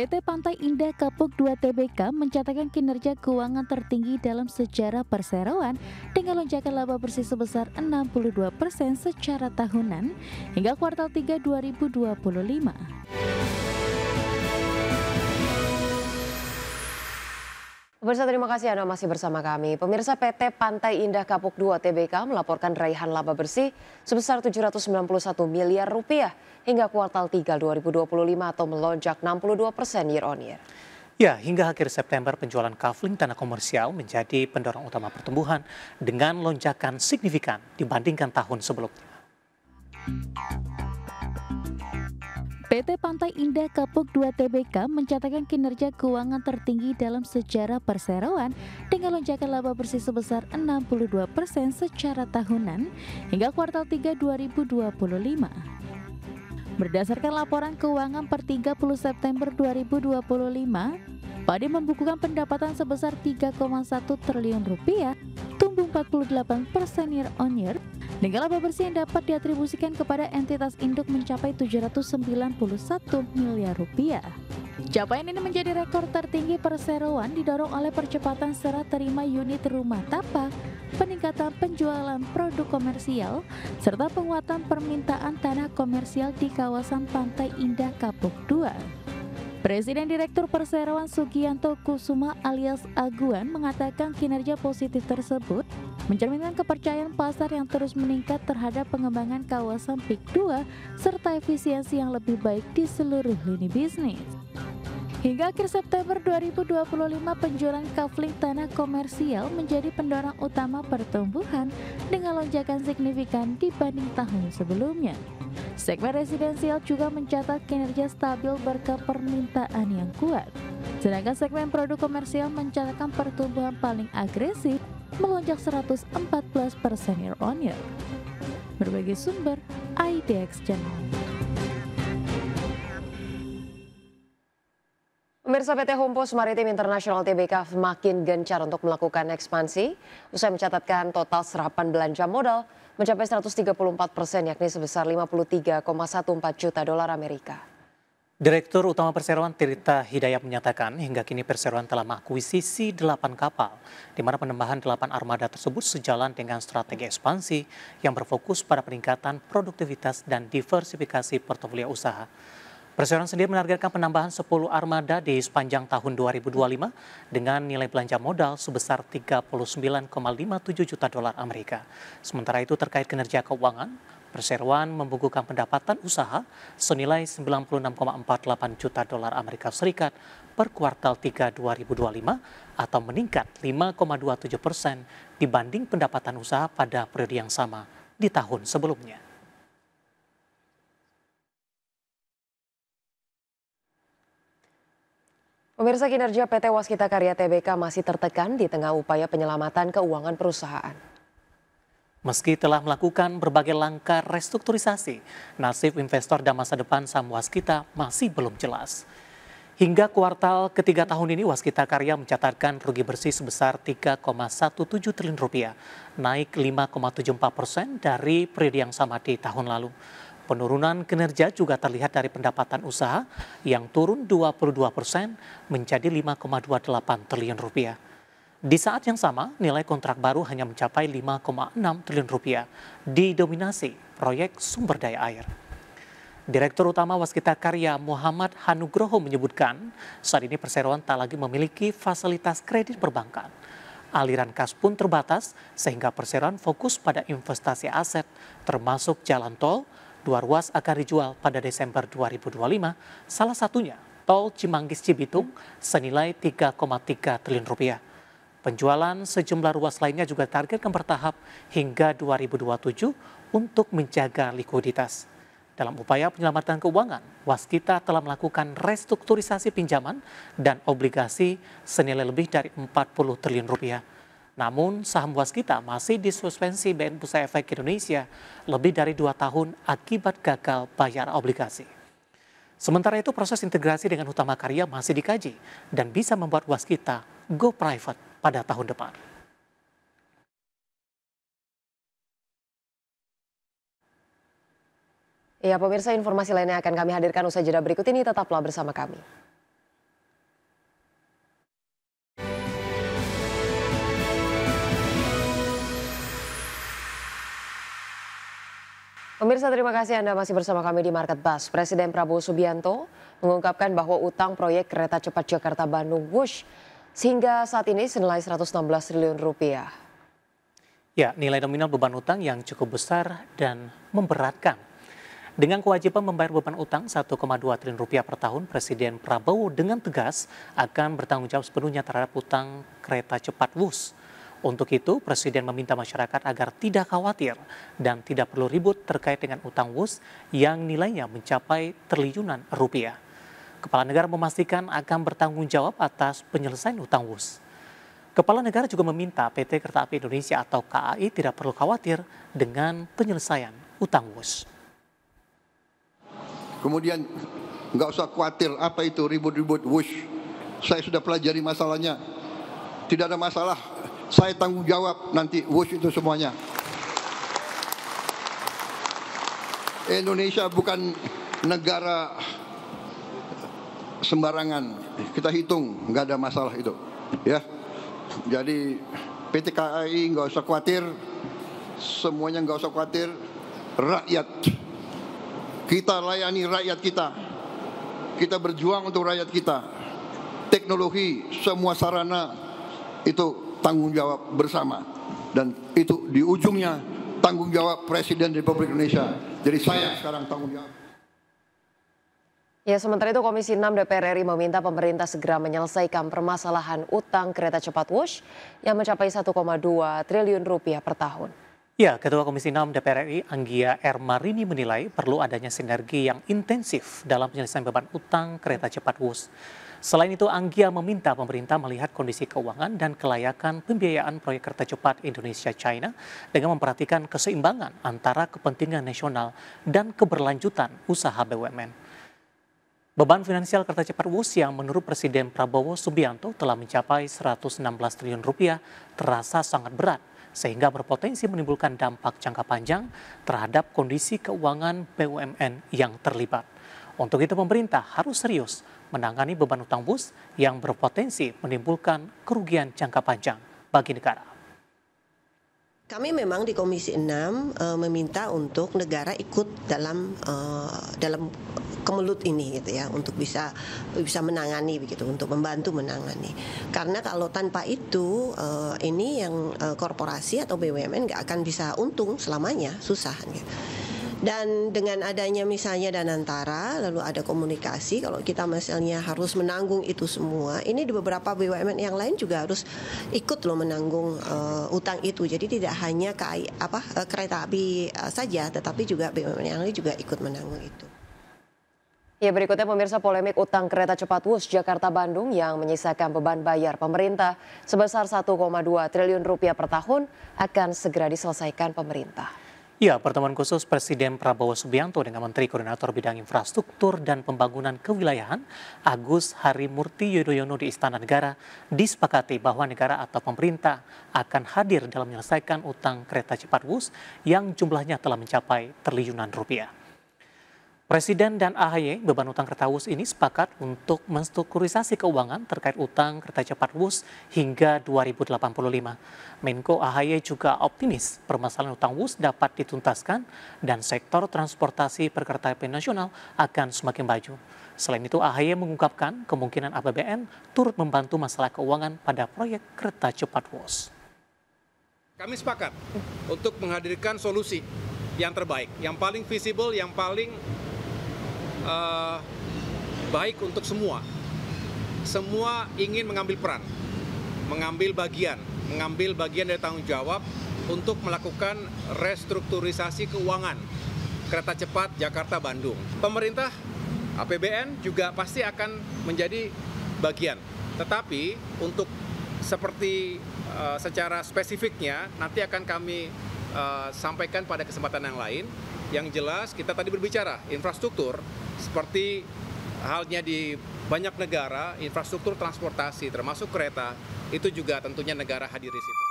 PT Pantai Indah Kapuk 2 Tbk mencatatkan kinerja keuangan tertinggi dalam sejarah perseroan dengan lonjakan laba bersih sebesar 62% secara tahunan hingga kuartal 3 2025. Pemirsa, terima kasih Anda masih bersama kami. Pemirsa, PT Pantai Indah Kapuk 2 Tbk melaporkan raihan laba bersih sebesar 791 miliar rupiah hingga kuartal 3 2025 atau melonjak 62% year on year. Ya, hingga akhir September penjualan kafling tanah komersial menjadi pendorong utama pertumbuhan dengan lonjakan signifikan dibandingkan tahun sebelumnya. PT Pantai Indah Kapuk 2 Tbk mencatatkan kinerja keuangan tertinggi dalam sejarah perseroan dengan lonjakan laba bersih sebesar 62% secara tahunan hingga kuartal 3 2025. Berdasarkan laporan keuangan per 30 September 2025, Padi membukukan pendapatan sebesar 3,1 triliun rupiah, tumbuh 48% year on year, dengan laba bersih yang dapat diatribusikan kepada entitas induk mencapai 791 miliar rupiah. Capaian ini menjadi rekor tertinggi perseroan didorong oleh percepatan serah terima unit rumah tapak, peningkatan penjualan produk komersial, serta penguatan permintaan tanah komersial di kawasan Pantai Indah Kapuk 2. Presiden Direktur Perseroan Sugianto Kusuma alias Aguan mengatakan kinerja positif tersebut mencerminkan kepercayaan pasar yang terus meningkat terhadap pengembangan kawasan PIK 2 serta efisiensi yang lebih baik di seluruh lini bisnis. Hingga akhir September 2025, penjualan kafling tanah komersial menjadi pendorong utama pertumbuhan dengan lonjakan signifikan dibanding tahun sebelumnya. Segmen residensial juga mencatat kinerja stabil berkat permintaan yang kuat. Sedangkan segmen produk komersial mencatatkan pertumbuhan paling agresif melonjak 114% year on year. Berbagai sumber IDX Channel. Pemirsa, PT Humpus Maritim Internasional Tbk semakin gencar untuk melakukan ekspansi. Usai mencatatkan total serapan belanja modal mencapai 134%, yakni sebesar 53,14 juta dolar Amerika. Direktur Utama Perseroan Tirta Hidayat menyatakan hingga kini Perseroan telah mengakuisisi 8 kapal, di mana penambahan 8 armada tersebut sejalan dengan strategi ekspansi yang berfokus pada peningkatan produktivitas dan diversifikasi portofolio usaha. Perseroan sendiri menargetkan penambahan 10 armada di sepanjang tahun 2025 dengan nilai belanja modal sebesar 39,57 juta dolar Amerika. Sementara itu terkait kinerja keuangan, Perseroan membukukan pendapatan usaha senilai 96,48 juta dolar Amerika Serikat per kuartal 3 2025 atau meningkat 5,27% dibanding pendapatan usaha pada periode yang sama di tahun sebelumnya. Pemirsa, kinerja PT Waskita Karya Tbk masih tertekan di tengah upaya penyelamatan keuangan perusahaan. Meski telah melakukan berbagai langkah restrukturisasi, nasib investor dan masa depan saham Waskita masih belum jelas. Hingga kuartal ketiga tahun ini, Waskita Karya mencatatkan rugi bersih sebesar 3,17 triliun rupiah, naik 5,74% dari periode yang sama di tahun lalu. Penurunan kinerja juga terlihat dari pendapatan usaha yang turun 22% menjadi 5,28 triliun rupiah. Di saat yang sama, nilai kontrak baru hanya mencapai 5,6 triliun rupiah, didominasi proyek sumber daya air. Direktur Utama Waskita Karya Muhammad Hanugroho menyebutkan, saat ini Perseroan tak lagi memiliki fasilitas kredit perbankan. Aliran kas pun terbatas sehingga Perseroan fokus pada investasi aset, termasuk jalan tol. 2 ruas akan dijual pada Desember 2025, salah satunya tol Cimanggis-Cibitung senilai 3,3 triliun rupiah. Penjualan sejumlah ruas lainnya juga targetkan bertahap hingga 2027 untuk menjaga likuiditas. Dalam upaya penyelamatan keuangan, Waskita telah melakukan restrukturisasi pinjaman dan obligasi senilai lebih dari 40 triliun rupiah. Namun saham Waskita masih disuspensi BNI Bursa Efek Indonesia lebih dari 2 tahun akibat gagal bayar obligasi. Sementara itu proses integrasi dengan Utama Karya masih dikaji dan bisa membuat Waskita go private pada tahun depan. Ya, pemirsa, informasi lainnya akan kami hadirkan usai jeda berikut ini, tetaplah bersama kami. Pemirsa, terima kasih Anda masih bersama kami di Market Buzz. Presiden Prabowo Subianto mengungkapkan bahwa utang proyek kereta cepat Jakarta-Bandung Wush sehingga saat ini senilai 116 triliun rupiah. Ya, nilai nominal beban utang yang cukup besar dan memberatkan. Dengan kewajiban membayar beban utang 1,2 triliun rupiah per tahun, Presiden Prabowo dengan tegas akan bertanggung jawab sepenuhnya terhadap utang kereta cepat Wush. Untuk itu, Presiden meminta masyarakat agar tidak khawatir dan tidak perlu ribut terkait dengan utang Wush yang nilainya mencapai triliunan rupiah. Kepala negara memastikan akan bertanggung jawab atas penyelesaian utang Wush. Kepala negara juga meminta PT Kereta Api Indonesia atau KAI tidak perlu khawatir dengan penyelesaian utang Wush. Kemudian nggak usah khawatir apa itu ribut-ribut Wush. Saya sudah pelajari masalahnya. Tidak ada masalah. Saya tanggung jawab nanti Wush itu semuanya. Indonesia bukan negara sembarangan. Kita hitung, nggak ada masalah itu. Ya, jadi PT KAI nggak usah khawatir, semuanya nggak usah khawatir. Rakyat, kita layani rakyat kita. Kita berjuang untuk rakyat kita. Teknologi, semua sarana itu tanggung jawab bersama, dan itu di ujungnya tanggung jawab Presiden Republik Indonesia. Jadi saya sekarang tanggung jawab. Ya, sementara itu Komisi 6 DPR RI meminta pemerintah segera menyelesaikan permasalahan utang kereta cepat Wush yang mencapai 1,2 triliun rupiah per tahun. Ya, Ketua Komisi 6 DPR RI Anggia R. Marini menilai perlu adanya sinergi yang intensif dalam penyelesaian beban utang kereta cepat Wush. Selain itu, Anggia meminta pemerintah melihat kondisi keuangan dan kelayakan pembiayaan proyek kereta cepat Indonesia-China dengan memperhatikan keseimbangan antara kepentingan nasional dan keberlanjutan usaha BUMN. Beban finansial kereta cepat Wush yang menurut Presiden Prabowo Subianto telah mencapai 116 triliun rupiah terasa sangat berat, sehingga berpotensi menimbulkan dampak jangka panjang terhadap kondisi keuangan BUMN yang terlibat. Untuk itu pemerintah harus serius menangani beban utang Wush yang berpotensi menimbulkan kerugian jangka panjang bagi negara. Kami memang di Komisi 6 meminta untuk negara ikut dalam kemelut ini gitu ya, untuk bisa menangani begitu, untuk membantu menangani. Karena kalau tanpa itu ini yang korporasi atau BUMN nggak akan bisa untung selamanya, susah gitu. Dan dengan adanya misalnya Danantara, lalu ada komunikasi, kalau kita misalnya harus menanggung itu semua, ini di beberapa BUMN yang lain juga harus ikut loh menanggung utang itu. Jadi tidak hanya kereta api saja, tetapi juga BUMN yang lain juga ikut menanggung itu. Ya, berikutnya pemirsa, polemik utang kereta cepat Wush Jakarta-Bandung yang menyisakan beban bayar pemerintah sebesar 1,2 triliun rupiah per tahun akan segera diselesaikan pemerintah. Ya, pertemuan khusus Presiden Prabowo Subianto dengan Menteri Koordinator Bidang Infrastruktur dan Pembangunan Kewilayahan Agus Harimurti Yudhoyono di Istana Negara disepakati bahwa negara atau pemerintah akan hadir dalam menyelesaikan utang kereta cepat Wush yang jumlahnya telah mencapai triliunan rupiah. Presiden dan AHY beban utang kereta Wush ini sepakat untuk menstrukturisasi keuangan terkait utang kereta cepat Wush hingga 2085. Menko AHY juga optimis permasalahan utang Wush dapat dituntaskan dan sektor transportasi perkeretaapian nasional akan semakin maju. Selain itu, AHY mengungkapkan kemungkinan APBN turut membantu masalah keuangan pada proyek kereta cepat Wush. Kami sepakat untuk menghadirkan solusi yang terbaik, yang paling visible, yang paling baik untuk semua. Semua ingin mengambil peran, mengambil bagian dari tanggung jawab untuk melakukan restrukturisasi keuangan kereta cepat Jakarta-Bandung. Pemerintah, APBN juga pasti akan menjadi bagian. Tetapi untuk seperti secara spesifiknya nanti akan kami sampaikan pada kesempatan yang lain. Yang jelas kita tadi berbicara infrastruktur seperti halnya di banyak negara, infrastruktur transportasi termasuk kereta itu juga tentunya negara hadir di situ.